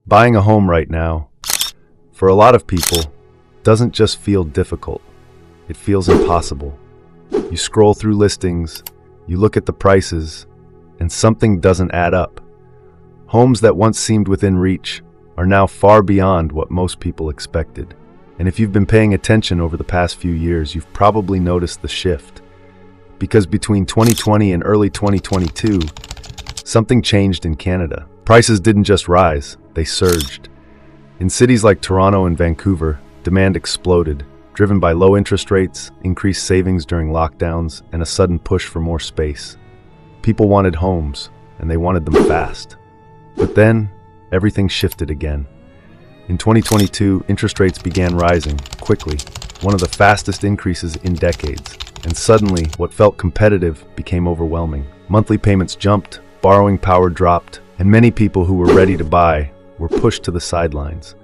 Buying a home right now, for a lot of people, doesn't just feel difficult. It feels impossible. You scroll through listings, you look at the prices, and something doesn't add up. Homes that once seemed within reach are now far beyond what most people expected. And if you've been paying attention over the past few years, you've probably noticed the shift. Because between 2020 and early 2022, something changed in Canada. Prices didn't just rise, they surged. In cities like Toronto and Vancouver, demand exploded, driven by low interest rates, increased savings during lockdowns, and a sudden push for more space. People wanted homes, and they wanted them fast. But then, everything shifted again. In 2022, interest rates began rising, quickly, one of the fastest increases in decades. And suddenly, what felt competitive became overwhelming. Monthly payments jumped, borrowing power dropped, and many people who were ready to buy were pushed to the sidelines.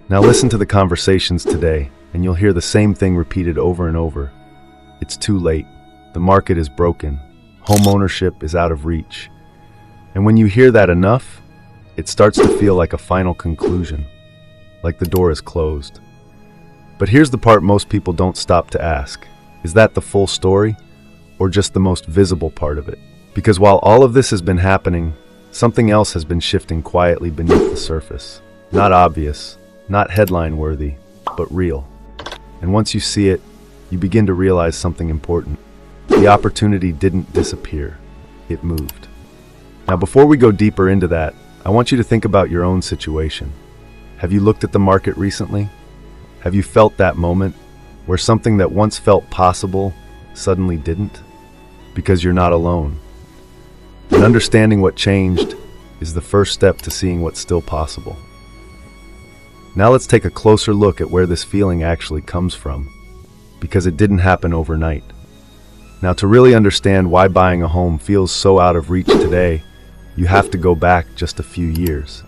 Now listen to the conversations today, and you'll hear the same thing repeated over and over. It's too late. The market is broken. Home ownership is out of reach. And when you hear that enough, it starts to feel like a final conclusion, like the door is closed. But here's the part most people don't stop to ask. Is that the full story, or just the most visible part of it? Because while all of this has been happening, something else has been shifting quietly beneath the surface. Not obvious, not headline-worthy, but real. And once you see it, you begin to realize something important. The opportunity didn't disappear, it moved. Now before we go deeper into that, I want you to think about your own situation. Have you looked at the market recently? Have you felt that moment where something that once felt possible suddenly didn't? Because you're not alone. And understanding what changed is the first step to seeing what's still possible. Now let's take a closer look at where this feeling actually comes from, because it didn't happen overnight. Now to really understand why buying a home feels so out of reach today, you have to go back just a few years.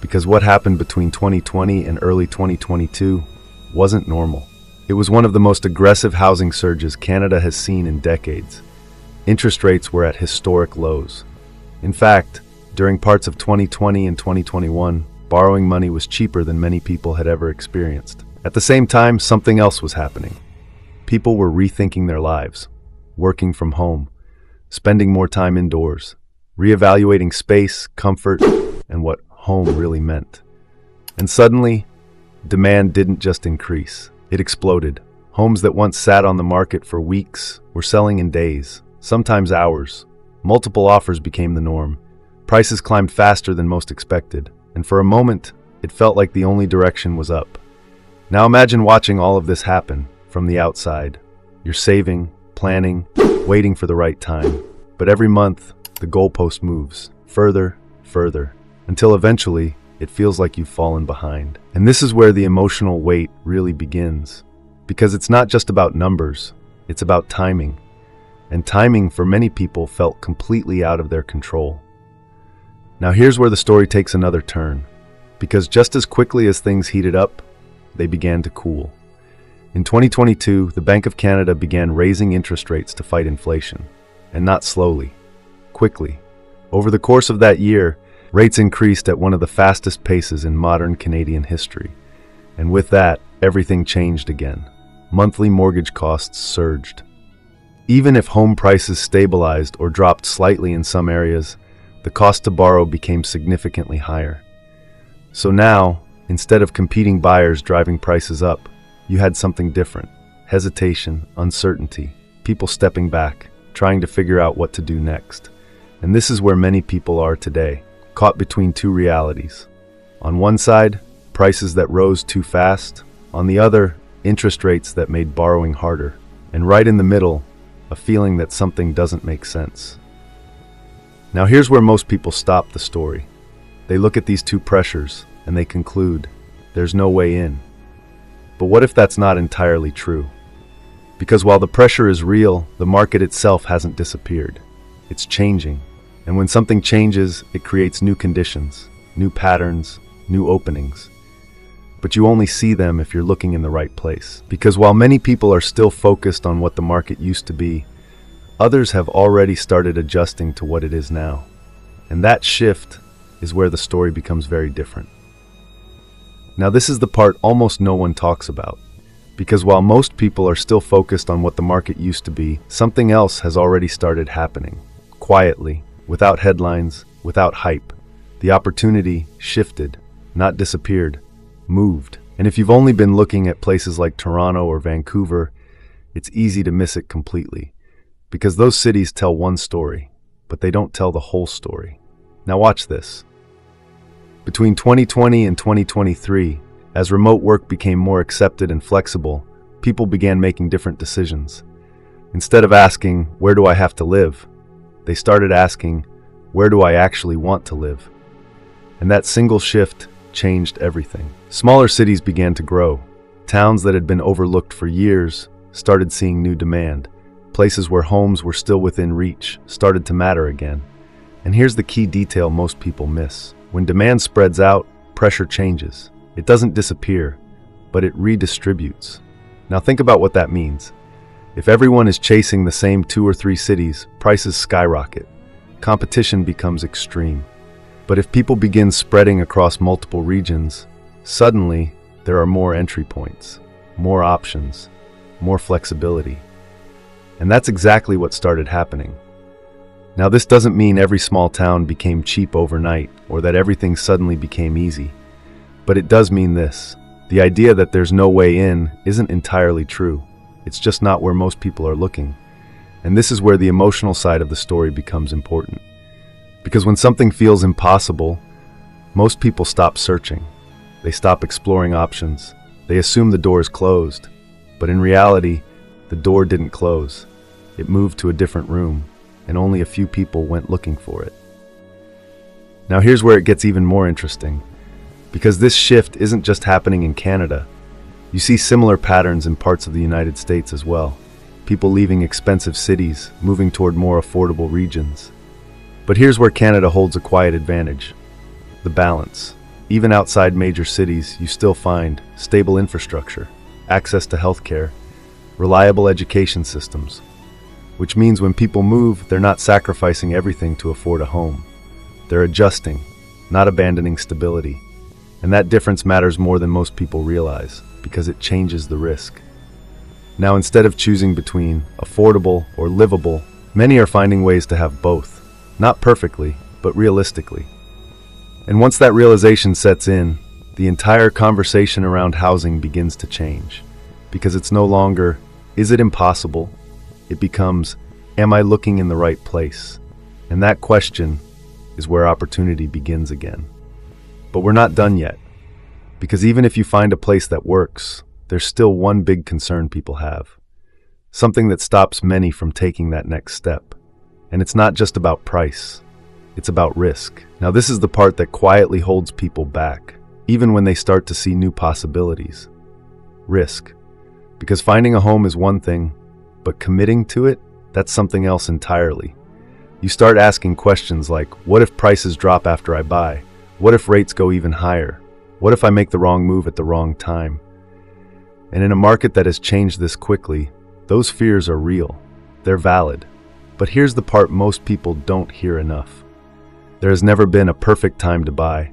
Because what happened between 2020 and early 2022 wasn't normal. It was one of the most aggressive housing surges Canada has seen in decades. Interest rates were at historic lows. In fact, during parts of 2020 and 2021, borrowing money was cheaper than many people had ever experienced. At the same time, something else was happening. People were rethinking their lives, working from home, spending more time indoors, reevaluating space, comfort, and what home really meant. And suddenly, demand didn't just increase, it exploded. Homes that once sat on the market for weeks were selling in days, sometimes hours. Multiple offers became the norm. Prices climbed faster than most expected, and for a moment, it felt like the only direction was up. Now imagine watching all of this happen from the outside. You're saving, planning, waiting for the right time. But every month, the goalpost moves further, until eventually, it feels like you've fallen behind. And this is where the emotional weight really begins. Because it's not just about numbers, it's about timing. And timing for many people felt completely out of their control. Now here's where the story takes another turn. Because just as quickly as things heated up, they began to cool. In 2022, the Bank of Canada began raising interest rates to fight inflation. And not slowly, quickly. Over the course of that year, rates increased at one of the fastest paces in modern Canadian history. And with that, everything changed again. Monthly mortgage costs surged. Even if home prices stabilized or dropped slightly in some areas, the cost to borrow became significantly higher. So now, instead of competing buyers driving prices up, you had something different. Hesitation, uncertainty, people stepping back, trying to figure out what to do next. And this is where many people are today, caught between two realities. On one side, prices that rose too fast. On the other, interest rates that made borrowing harder. And right in the middle, a feeling that something doesn't make sense. Now here's where most people stop the story. They look at these two pressures and they conclude, there's no way in. But what if that's not entirely true? Because while the pressure is real, the market itself hasn't disappeared. It's changing. And when something changes, it creates new conditions, new patterns, new openings. But you only see them if you're looking in the right place. Because while many people are still focused on what the market used to be, others have already started adjusting to what it is now. And that shift, is where the story becomes very different. Now, this is the part almost no one talks about, because while most people are still focused on what the market used to be, something else has already started happening, quietly, without headlines, without hype. The opportunity shifted, not disappeared, moved. And if you've only been looking at places like Toronto or Vancouver, it's easy to miss it completely, because those cities tell one story, but they don't tell the whole story. Now watch this. Between 2020 and 2023, as remote work became more accepted and flexible, people began making different decisions. Instead of asking, "Where do I have to live?" they started asking, "Where do I actually want to live?" And that single shift changed everything. Smaller cities began to grow. Towns that had been overlooked for years started seeing new demand. Places where homes were still within reach started to matter again. And here's the key detail most people miss. When demand spreads out, pressure changes. It doesn't disappear, but it redistributes. Now think about what that means. If everyone is chasing the same 2 or 3 cities, prices skyrocket. Competition becomes extreme. But if people begin spreading across multiple regions, suddenly there are more entry points, more options, more flexibility. And that's exactly what started happening. Now, this doesn't mean every small town became cheap overnight or that everything suddenly became easy. But it does mean this. The idea that there's no way in isn't entirely true. It's just not where most people are looking. And this is where the emotional side of the story becomes important. Because when something feels impossible, most people stop searching. They stop exploring options. They assume the door is closed. But in reality, the door didn't close. It moved to a different room, and only a few people went looking for it. Now here's where it gets even more interesting, because this shift isn't just happening in Canada. You see similar patterns in parts of the United States as well. People leaving expensive cities, moving toward more affordable regions. But here's where Canada holds a quiet advantage: the balance. Even outside major cities, you still find stable infrastructure, access to healthcare, reliable education systems, which means when people move, they're not sacrificing everything to afford a home. They're adjusting, not abandoning stability. And that difference matters more than most people realize, because it changes the risk. Now, instead of choosing between affordable or livable, many are finding ways to have both. Not perfectly, but realistically. And once that realization sets in, the entire conversation around housing begins to change. Because it's no longer, is it impossible? It becomes, am I looking in the right place? And that question is where opportunity begins again. But we're not done yet. Because even if you find a place that works, there's still one big concern people have. Something that stops many from taking that next step. And it's not just about price. It's about risk. Now this is the part that quietly holds people back, even when they start to see new possibilities. Risk. Because finding a home is one thing, but committing to it, that's something else entirely. You start asking questions like, what if prices drop after I buy? What if rates go even higher? What if I make the wrong move at the wrong time? And in a market that has changed this quickly, those fears are real. They're valid. But here's the part most people don't hear enough. There has never been a perfect time to buy.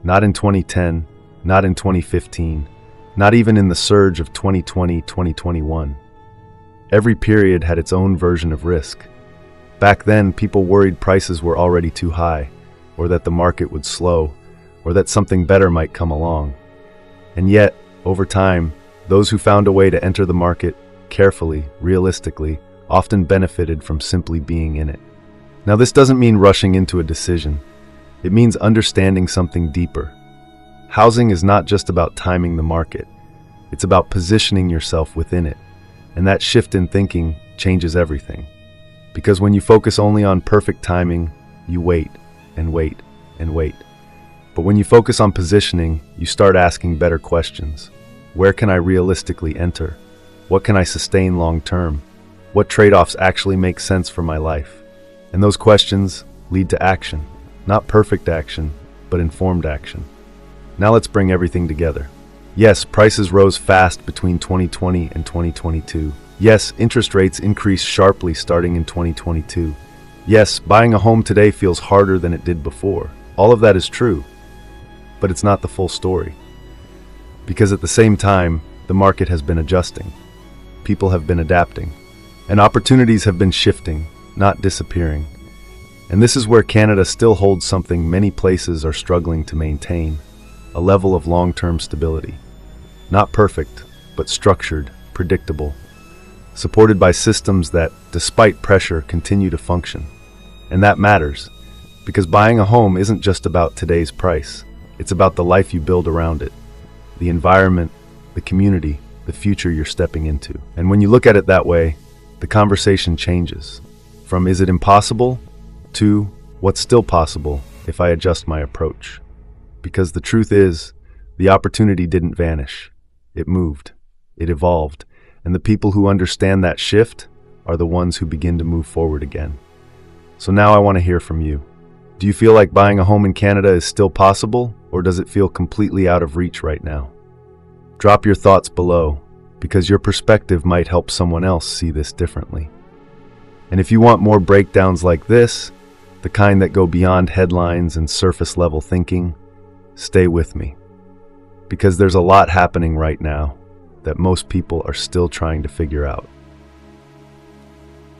Not in 2010, not in 2015, not even in the surge of 2020-2021. Every period had its own version of risk. Back then, people worried prices were already too high, or that the market would slow, or that something better might come along. And yet, over time, those who found a way to enter the market carefully, realistically, often benefited from simply being in it. Now, this doesn't mean rushing into a decision. It means understanding something deeper. Housing is not just about timing the market. It's about positioning yourself within it. And that shift in thinking changes everything. Because when you focus only on perfect timing, you wait and wait and wait. But when you focus on positioning, you start asking better questions. Where can I realistically enter? What can I sustain long term? What trade-offs actually make sense for my life? And those questions lead to action. Not perfect action, but informed action. Now let's bring everything together. Yes, prices rose fast between 2020 and 2022. Yes, interest rates increased sharply starting in 2022. Yes, buying a home today feels harder than it did before. All of that is true, but it's not the full story. Because at the same time, the market has been adjusting, people have been adapting, and opportunities have been shifting, not disappearing. And this is where Canada still holds something many places are struggling to maintain, a level of long-term stability. Not perfect, but structured, predictable, supported by systems that, despite pressure, continue to function. And that matters, because buying a home isn't just about today's price. It's about the life you build around it, the environment, the community, the future you're stepping into. And when you look at it that way, the conversation changes. From is it impossible to what's still possible if I adjust my approach. Because the truth is, the opportunity didn't vanish. It moved, it evolved, and the people who understand that shift are the ones who begin to move forward again. So now I want to hear from you. Do you feel like buying a home in Canada is still possible, or does it feel completely out of reach right now? Drop your thoughts below, because your perspective might help someone else see this differently. And if you want more breakdowns like this, the kind that go beyond headlines and surface-level thinking, stay with me. Because there's a lot happening right now that most people are still trying to figure out.